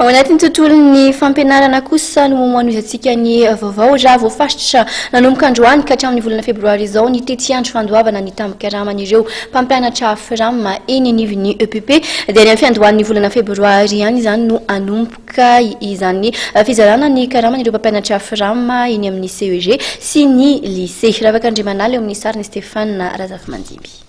Ao anatin'ny tontolon'ny fampianarana kosa no mamonjy ny vaovao raha voafaritra nanomboka androany ka hatramin'ny volana febroary izao ny tetiandro fandoavana ny tambin-karaman'ireo mpampianatra Fram eny anivon'ny EPP dia ny fiandohan'ny volana febroary ihany izany no anomboka izany fizarana ny karaman'ireo mpampianatra Fram eny amin'ny CEG sy ny lisea. Raha vakandrimanala eo amin'ny sariny Stéphane Razafimandimby.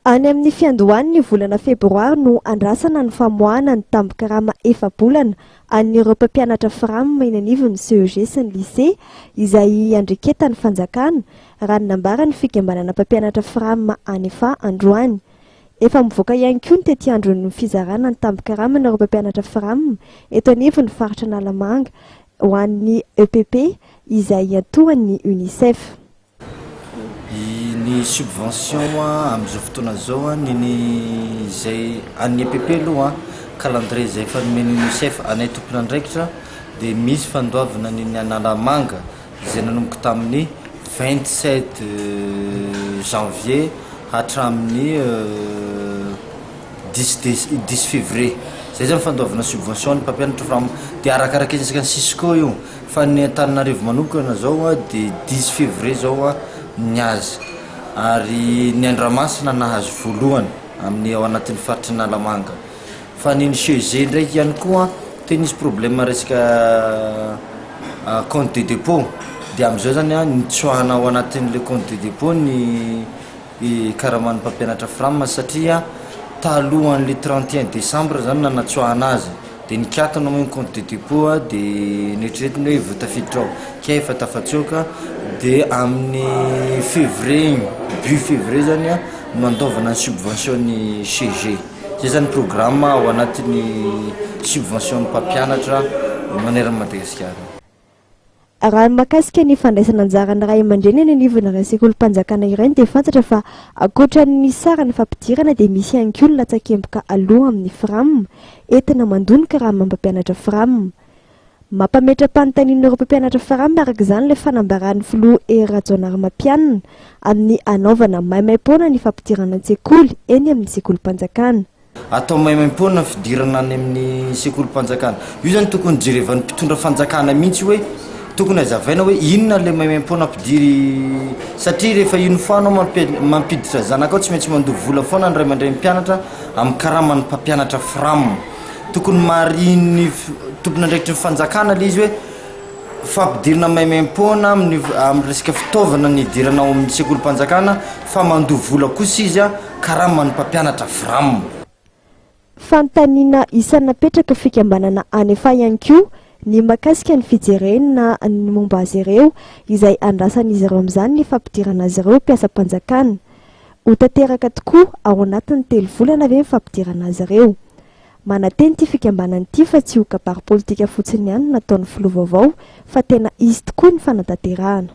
Any amin'ny fiandohan'ny volana febroary no andrasana ny famoahana ny tambin-karama efa-bolana an'ireo mpampianatra Fram eny anivon'ny CEG sy ny lisea izay andreketan'ny fanjakana raha ny nambara ny fikambanana mpampianatra Fram any efa androany. Efa mivoaka ihany koa ny tetiandro ny fizarana ny tambin-karama n'ireo mpampianatra Fram eto anivon'ny faritra Nalamanga ho an'ny EPP izay atoan'ny UNICEF. Ny subvention amin'izao fotoana zao ny zay an'ny EPP aloha calendrier zay efa nomeny UNICEF anay tompon'andraikitra dia misy fandoavana ny Nalamanga izay nanomboka tamin'ny 27 janvier hatramin'ny 10 février. Zay zany fandoavana subvention ny mpampianatra Fram dia arakaraka ny Cisco io fa ny Antananarivo manokana zao dia 10 février zao ny azy ary ny Andramasina nahazo voalohany amin'ny ao anatin'ny faritra Nalamanga fa ny CEG ndraiky ihany koa tena nisy problème resaka compte de dépôt dia amin'izao zany nitsoahana ao anatin'le compte de dépôt ny karaman'ny mpampianatra Fram satria talohan'le 31 décembre zany nanatsoahana azy dia nikatana amin'ny compte de dépôt dia netretiny hoe votafiditra ao ka efa tafatsoka dia amin'ny février but février zany mandovana ny subvention ny CEG. Zay zany programme ao anatin'ny subvention mpampianatra maneran'ny Madagasikara. Raha makasika ny fandraisana anjarany ray aman-dreny any anivon'ireny sekolim-panjakana ireny dia fantatra fa ankoatran'ny sara ny fampidirana dia misy ihany koa ny latsakemboka aloha amin'ny Fram entina mandonika raha mampampianatra Fram. Mampametra-panontanian'ireo mpampianatra Fram araka izany ilay fanambaran'ny filoha rajonary-mampianina amin'ny anaovana maimaim-poana ny fampidirana an-tsekoly eny amin'ny sekolim-panjakana. Atao maimaim-poana fidirana any amin'ny sekolim-panjakana io zany tokony jerevan'ny mpitondra fanjakana mihitsy hoe tokony azavaina hoe inona le maimaim-poana ampidiry satria rehefa ino foanao mampiditra zanakao tsy maintsy mandoha vola foana ny ray aman-dreny mpianatra amin'ny karaman'ny mpampianatra Fram. Tokony mariny tompon'andraikitry ny fanjakana le izy hoe fampidirana maimaim-poana amin'ny resaka fitaovana ny idiranao amin'ny sekolim-panjakana fa mandoha vola kosa izy karaman'ny mpampianatra Fram. Fanontaniana isan'ny napetraka fikambanana any efa ihany koa ny makasika ny fijerena ny momba azy ireo izay andrasan'izy ireo amin'izany ny fampidirana azy ireo mpiasa-panjakana. Ho tanteraka tokoa ao anatin'ny 3 volana avy ny fampidirana azy ireo. Manateny ity fikambanana ity fa tsy ho kabary politika fotsiny ihany nataon'ny filoha vaovao fa tena izy tokoa ny fanatanterahana.